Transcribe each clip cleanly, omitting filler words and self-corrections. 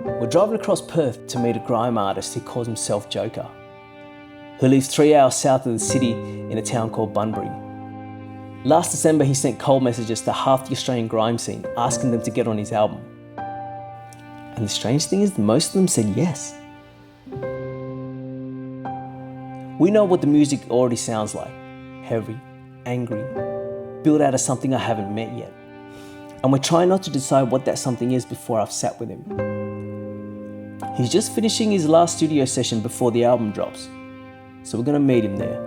We're driving across Perth to meet a grime artist who calls himself JKER, who lives 3 hours south of the city in a town called Bunbury. Last December, he sent cold messages to half the Australian grime scene, asking them to get on his album. And the strange thing is, most of them said yes. We know what the music already sounds like: heavy, angry, built out of something I haven't met yet. And we're trying not to decide what that something is before I've sat with him. He's just finishing his last studio session before the album drops. So we're gonna meet him there.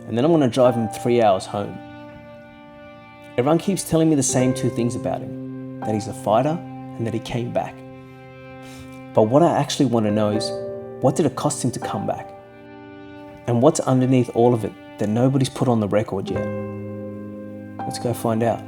And then I'm gonna drive him 3 hours home. Everyone keeps telling me the same two things about him: that he's a fighter and that he came back. But what I actually want to know is, what did it cost him to come back? And what's underneath all of it that nobody's put on the record yet? Let's go find out.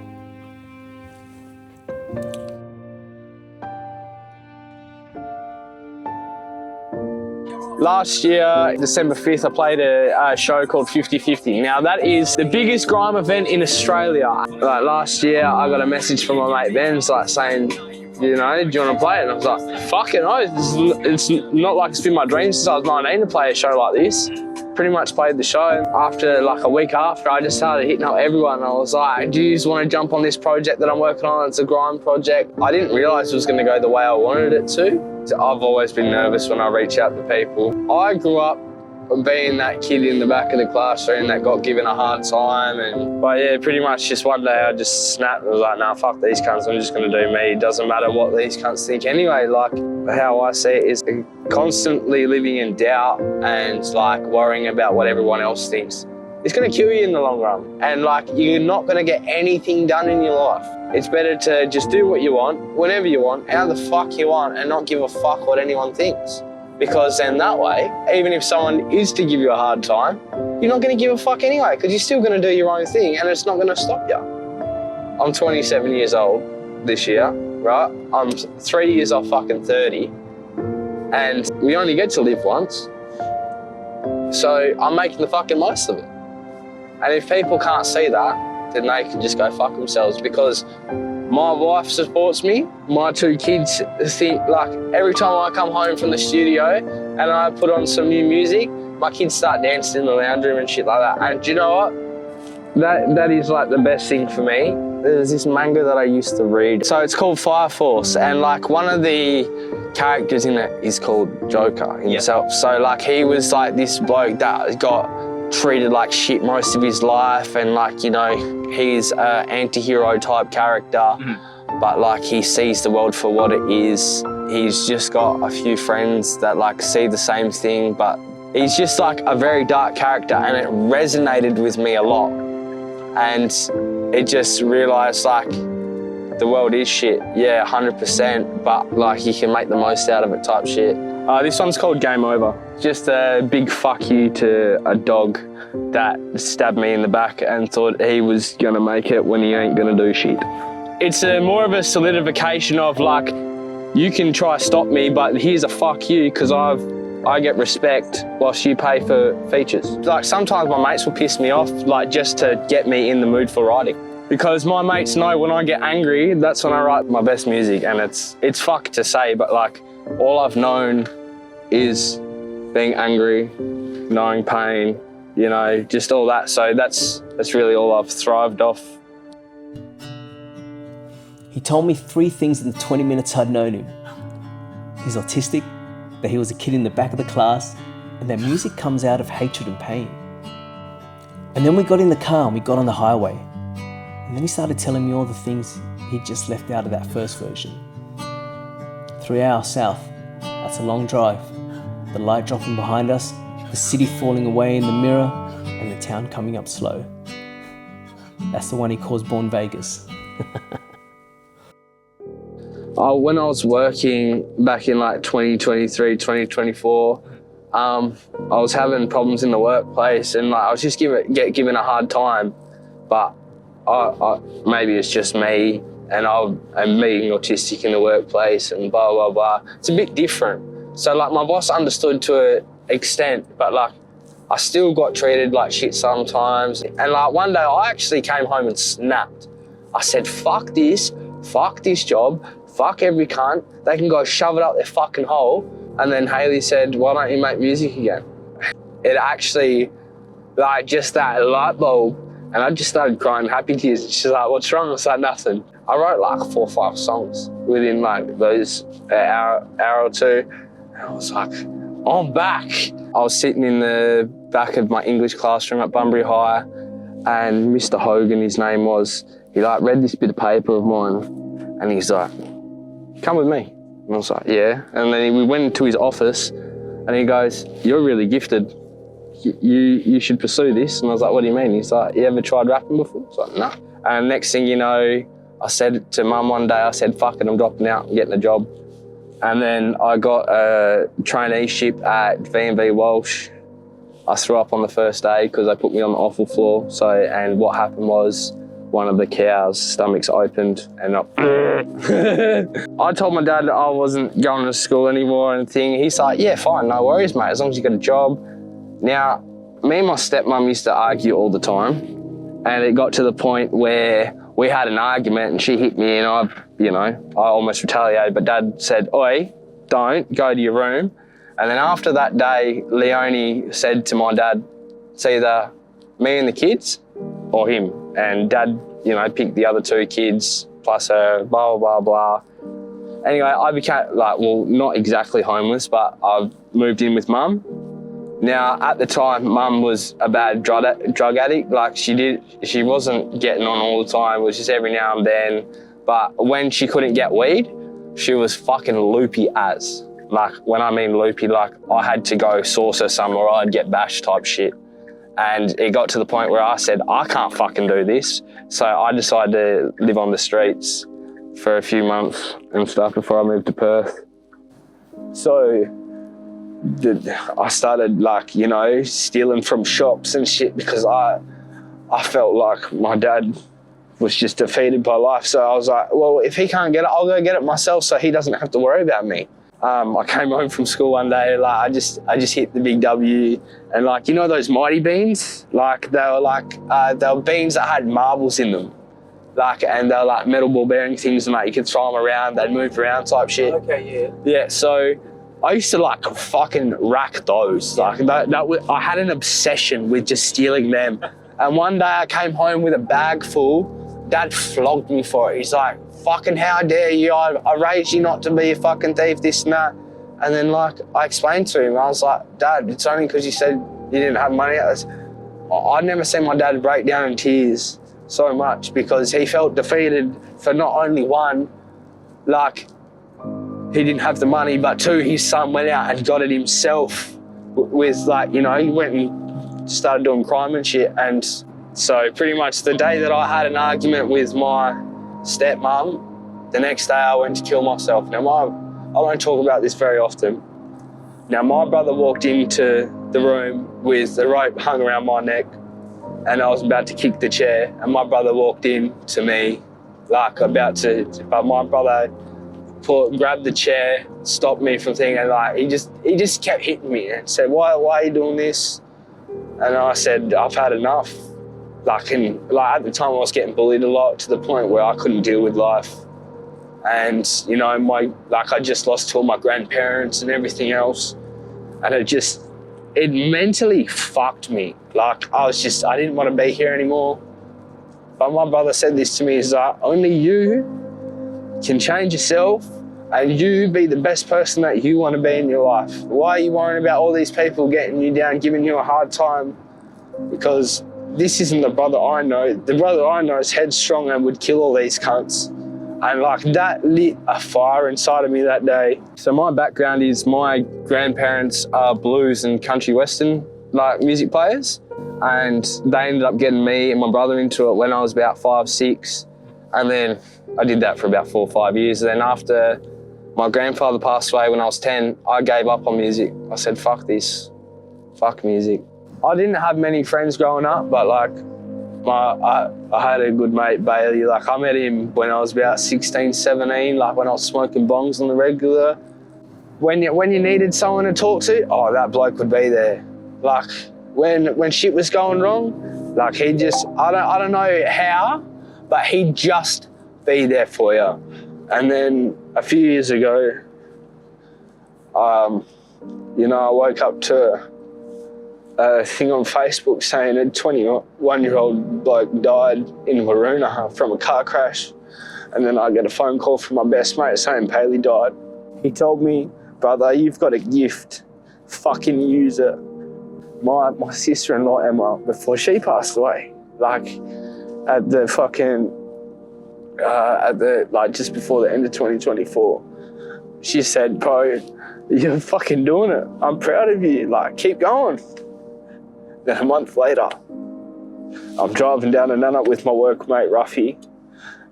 Last year, December 5th, I played a show called 50/50. Now that is the biggest grime event in Australia. Like last year, I got a message from my mate Ben's saying, you know, do you want to play it? And I was like, fucking oath, it's not like it's been my dream since I was 19 to play a show like this. Pretty much played the show. After like a week after, I just started hitting up everyone. I was like, do you just want to jump on this project that I'm working on? It's a grime project. I didn't realise it was going to go the way I wanted it to. I've always been nervous when I reach out to people. I grew up being that kid in the back of the classroom that got given a hard time. But yeah, pretty much just one day I just snapped and was like, nah, fuck these cunts, I'm just gonna do me. It doesn't matter what these cunts think anyway. Like, how I see it is constantly living in doubt and like worrying about what everyone else thinks. It's gonna kill you in the long run. And like, you're not gonna get anything done in your life. It's better to just do what you want, whenever you want, how the fuck you want, and not give a fuck what anyone thinks. Because then that way, even if someone is to give you a hard time, you're not gonna give a fuck anyway, because you're still gonna do your own thing and it's not gonna stop you. I'm 27 years old this year, right? I'm 3 years off fucking 30, and we only get to live once. So I'm making the fucking most of it. And if people can't see that, then they can just go fuck themselves, because my wife supports me. My two kids think, like, every time I come home from the studio and I put on some new music, my kids start dancing in the lounge room and shit like that. And do you know what? That is like the best thing for me. There's this manga that I used to read. So it's called Fire Force, and like one of the characters in it is called JKER himself. Yep. So like he was like this bloke that got treated like shit most of his life, and like, you know, he's an anti-hero type character, but like he sees the world for what it is. He's just got a few friends that like see the same thing, but he's just like a very dark character, and it resonated with me a lot. And it just realised like the world is shit, yeah, 100%, but like you can make the most out of it type shit. This one's called Game Over. Just a big fuck you to a dog that stabbed me in the back and thought he was gonna make it when he ain't gonna do shit. It's more of a solidification of like, you can try stop me, but here's a fuck you, because I get respect whilst you pay for features. Like sometimes my mates will piss me off, like just to get me in the mood for writing. Because my mates know when I get angry, that's when I write my best music, and it's fucked to say, but like all I've known is being angry, knowing pain, you know, just all that. So that's really all I've thrived off. He told me 3 things in the 20 minutes I'd known him. He's autistic, that he was a kid in the back of the class, and that music comes out of hatred and pain. And then we got in the car and we got on the highway. And then he started telling me all the things he'd just left out of that first version. 3 hours south, that's a long drive. The light dropping behind us, the city falling away in the mirror, and the town coming up slow. That's the one he calls Born Vegas. When I was working back in like 2023, 2024, I was having problems in the workplace, and like I was just get given a hard time, but maybe it's just me, and I'm being autistic in the workplace and blah, blah, blah. It's a bit different. So like my boss understood to an extent, but like I still got treated like shit sometimes. And like one day I actually came home and snapped. I said, fuck this job, fuck every cunt. They can go shove it up their fucking hole. And then Hayley said, why don't you make music again? It actually, like, just that light bulb. And I just started crying happy tears. She's like, what's wrong? I was like, nothing. I wrote like 4 or 5 songs within like those hour or two. And I was like, I'm back. I was sitting in the back of my English classroom at Bunbury High, and Mr. Hogan, his name was, he like read this bit of paper of mine, and he's like, come with me. And I was like, yeah. And then we went into his office, and he goes, you're really gifted. You should pursue this. And I was like, what do you mean? He's like, you ever tried rapping before? I was like, no. And next thing you know, I said to Mum one day, I said, fuck it, I'm dropping out, I'm getting a job. And then I got a traineeship at V&V Walsh. I threw up on the first day because they put me on the offal floor. And what happened was one of the cows' stomachs opened and I told my dad that I wasn't going to school anymore and thing. He's like, yeah, fine, no worries, mate, as long as you got a job. Now, me and my stepmom used to argue all the time, and it got to the point where we had an argument and she hit me and I almost retaliated, but Dad said, oi, don't, go to your room. And then after that day, Leonie said to my dad, it's either me and the kids or him. And Dad, picked the other 2 kids plus her, blah, blah, blah, blah. Anyway, I became not exactly homeless, but I moved in with Mum. Now, at the time, Mum was a bad drug addict. Like, she wasn't getting on all the time. It was just every now and then. But when she couldn't get weed, she was fucking loopy as. Like, when I mean loopy, like, I had to go source her some or I'd get bashed type shit. And it got to the point where I said, I can't fucking do this. So I decided to live on the streets for a few months and stuff before I moved to Perth. So I started stealing from shops and shit because I felt like my dad was just defeated by life. So I was like, well, if he can't get it, I'll go get it myself so he doesn't have to worry about me. I came home from school one day, I just hit the big W, and those mighty beans, they were beans that had marbles in them, and they were like metal ball bearing things, and you could throw them around, they'd move around type shit. Okay, yeah. Yeah, so I used to fucking rack those. I had an obsession with just stealing them. And one day I came home with a bag full. Dad flogged me for it. He's like, fucking how dare you? I raised you not to be a fucking thief, this and that. And then I explained to him, I was like, Dad, it's only because you said you didn't have money. I'd never seen my dad break down in tears so much because he felt defeated for not only one, he didn't have the money, but 2, his son went out and got it himself with he went and started doing crime and shit. And so pretty much the day that I had an argument with my stepmom, the next day I went to kill myself. Now I don't talk about this very often. Now my brother walked into the room with the rope hung around my neck and I was about to kick the chair and my brother walked in to me but my brother grabbed the chair, stopped me from thinking, he just kept hitting me and said, why are you doing this? And I said, I've had enough. At the time I was getting bullied a lot to the point where I couldn't deal with life. And, I just lost 2 of my grandparents and everything else. And it mentally fucked me. I didn't want to be here anymore. But my brother said this to me, he's like, only you can change yourself and you be the best person that you want to be in your life. Why are you worrying about all these people getting you down, giving you a hard time? Because this isn't the brother I know. The brother I know is headstrong and would kill all these cunts. And that lit a fire inside of me that day. So my background is my grandparents are blues and country western music players. And they ended up getting me and my brother into it when I was about 5, 6. And then I did that for about 4 or 5 years. And then after my grandfather passed away when I was 10, I gave up on music. I said, fuck this, fuck music. I didn't have many friends growing up, but I had a good mate, Bailey. I met him when I was about 16, 17, when I was smoking bongs on the regular. When you needed someone to talk to, that bloke would be there. When shit was going wrong, he just, I don't know how, but he'd just be there for you. And then a few years ago, you know, I woke up to a thing on Facebook saying a 21-year-old bloke died in Waroona from a car crash. And then I get a phone call from my best mate saying Peiris died. He told me, brother, you've got a gift. Fucking use it. My sister-in-law, Emma, before she passed away, like at the fucking, like just before the end of 2024, she said, bro, you're fucking doing it. I'm proud of you. Like, keep going. Then a month later, I'm driving down to Nunnup with my workmate, Ruffy,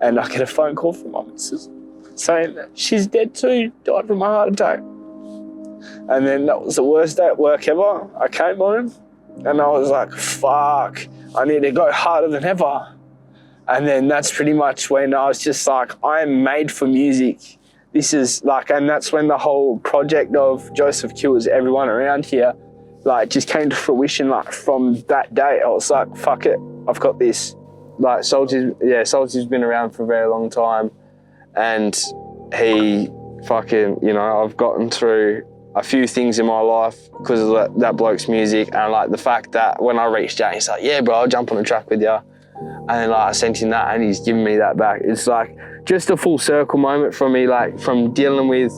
and I get a phone call from my missus saying that she's dead too, died from a heart attack. And then that was the worst day at work ever. I came home and I was like, fuck, I need to go harder than ever. And then that's pretty much when I was just like, I am made for music. This is like, and that's when the whole project of Joseph Kills Everyone Around Here, like, just came to fruition. Like, from that day, I was like, fuck it, I've got this. Like, Soldier's been around for a very long time, and he fucking, you know, I've gotten through a few things in my life because of that bloke's music, and like the fact that when I reached out, he's like, yeah, bro, I'll jump on the track with you. And then like I sent him that and he's giving me that back. It's like just a full circle moment for me, like from dealing with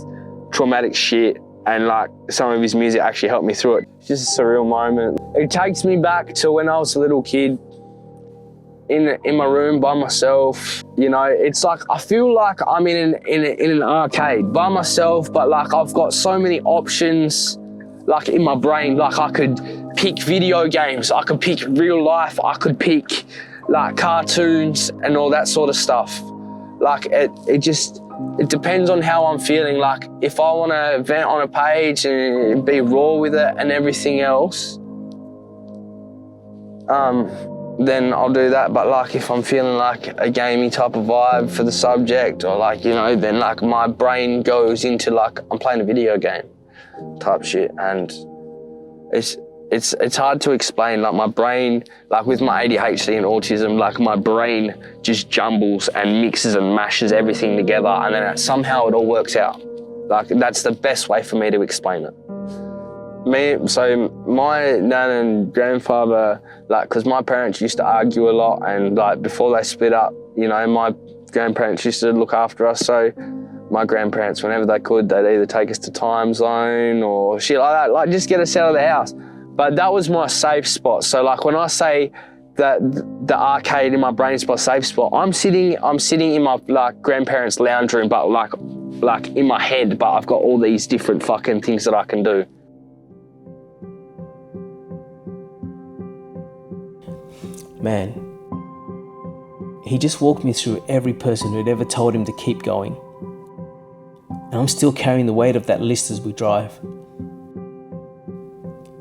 traumatic shit, and like some of his music actually helped me through it. It's just a surreal moment. It takes me back to when I was a little kid in my room by myself. You know, it's like I feel like I'm in an arcade by myself, but like I've got so many options like in my brain. Like I could pick video games, I could pick real life, I could pick like cartoons and all that sort of stuff. Like it depends on how I'm feeling. Like if I want to vent on a page and be raw with it and everything else, then I'll do that. But like if I'm feeling like a gamey type of vibe for the subject, or like, you know, then like my brain goes into like I'm playing a video game type shit. And it's hard to explain. Like my brain, like with my ADHD and autism, like my brain just jumbles and mixes and mashes everything together, and then somehow it all works out. Like that's the best way for me to explain it. So my nan and grandfather, like, because my parents used to argue a lot, and like before they split up, you know, my grandparents used to look after us. So my grandparents, whenever they could, they'd either take us to Time Zone or shit like that, like just get us out of the house. But that was my safe spot. So like when I say that the arcade in my brain is my safe spot, I'm sitting in my like grandparents' lounge room, but like in my head, but I've got all these different fucking things that I can do. Man, he just walked me through every person who'd ever told him to keep going. And I'm still carrying the weight of that list as we drive.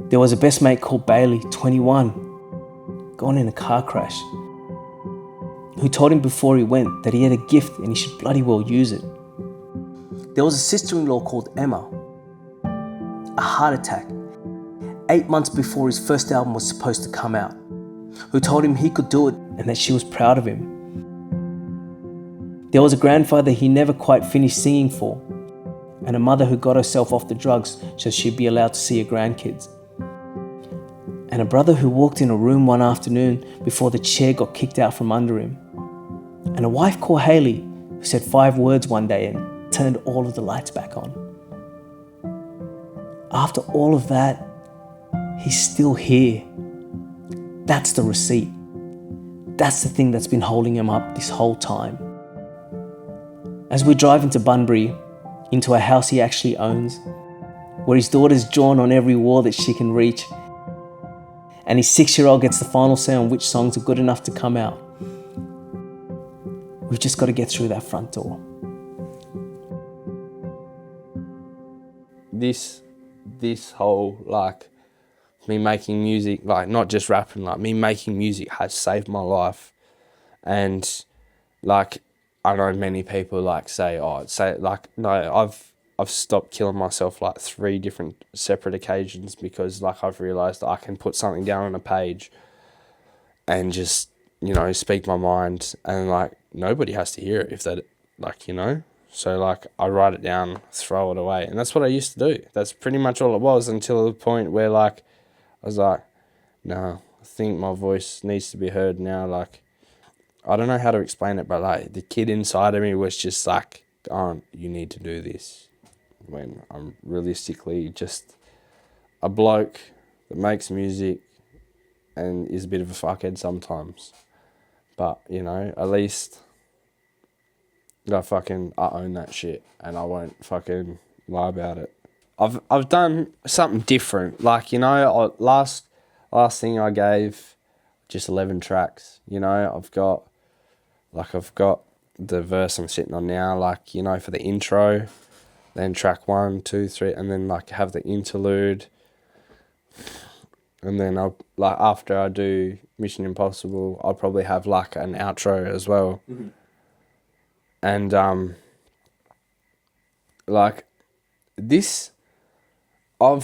There was a best mate called Bailey, 21, gone in a car crash, who told him before he went that he had a gift and he should bloody well use it. There was a sister-in-law called Emma, a heart attack, 8 months before his first album was supposed to come out, who told him he could do it and that she was proud of him. There was a grandfather he never quite finished singing for, and a mother who got herself off the drugs so she'd be allowed to see her grandkids. And a brother who walked in a room one afternoon before the chair got kicked out from under him. And a wife called Haley who said 5 words one day and turned all of the lights back on. After all of that, he's still here. That's the receipt. That's the thing that's been holding him up this whole time. As we drive into Bunbury, into a house he actually owns, where his daughter's drawn on every wall that she can reach, and his 6-year-old gets the final say on which songs are good enough to come out. We've just got to get through that front door. This whole, like, me making music, like not just rapping, like me making music has saved my life. And like, I know many people like say, no, I've stopped killing myself like 3 different separate occasions because like I've realised that I can put something down on a page and just, you know, speak my mind, and like nobody has to hear it if that, like, you know. So like I write it down, throw it away. And that's what I used to do. That's pretty much all it was until the point where like I was like, no, I think my voice needs to be heard now. Like, I don't know how to explain it, but like the kid inside of me was just like, oh, you need to do this. When I'm realistically just a bloke that makes music and is a bit of a fuckhead sometimes. But, you know, at least I own that shit and I won't fucking lie about it. I've done something different. Like, you know, last thing I gave, just 11 tracks. You know, I've got the verse I'm sitting on now, like, you know, for the intro, then track 1, 2, 3, and then like have the interlude. And then I'll, like, after I do Mission Impossible, I'll probably have like an outro as well. Mm-hmm. And like this, I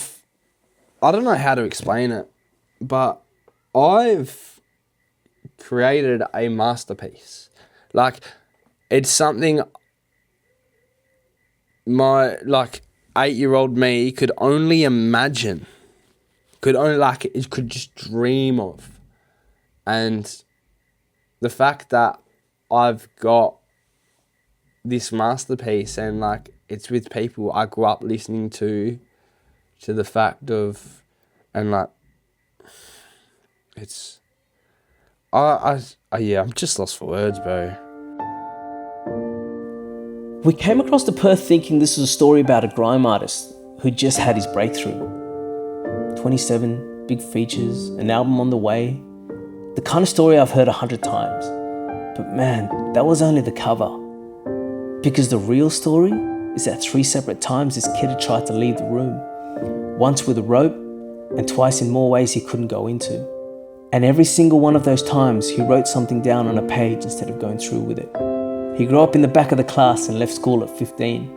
don't know how to explain it, but I've created a masterpiece. Like, it's something my, like, 8-year-old me could only imagine, could just dream of. And the fact that I've got this masterpiece and, like, it's with people I grew up listening to the fact of, and, like, it's, yeah, I'm just lost for words, bro. We came across to Perth thinking this was a story about a grime artist who just had his breakthrough. 27, big features, an album on the way. The kind of story I've heard 100 times. But man, that was only the cover. Because the real story is that 3 separate times this kid had tried to leave the room. Once with a rope, and twice in more ways he couldn't go into. And every single one of those times, he wrote something down on a page instead of going through with it. He grew up in the back of the class and left school at 15.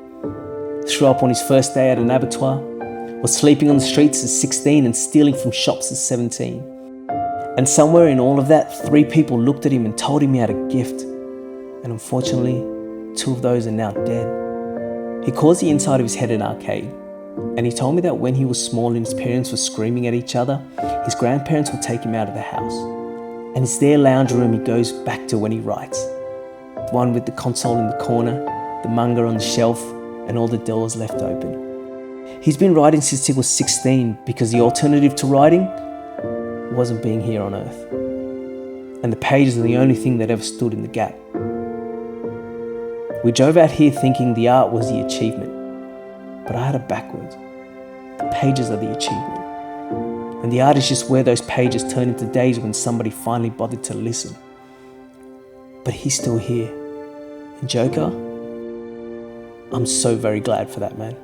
Threw up on his first day at an abattoir, was sleeping on the streets at 16 and stealing from shops at 17. And somewhere in all of that, 3 people looked at him and told him he had a gift. And unfortunately, 2 of those are now dead. He calls the inside of his head an arcade. And he told me that when he was small and his parents were screaming at each other, his grandparents would take him out of the house. And it's their lounge room he goes back to when he writes. The one with the console in the corner, the manga on the shelf, and all the doors left open. He's been writing since he was 16 because the alternative to writing wasn't being here on Earth. And the pages are the only thing that ever stood in the gap. We drove out here thinking the art was the achievement. But I had it backwards. The pages are the achievement. And the art is just where those pages turn into days when somebody finally bothered to listen. But he's still here. And JKER, I'm so very glad for that, man.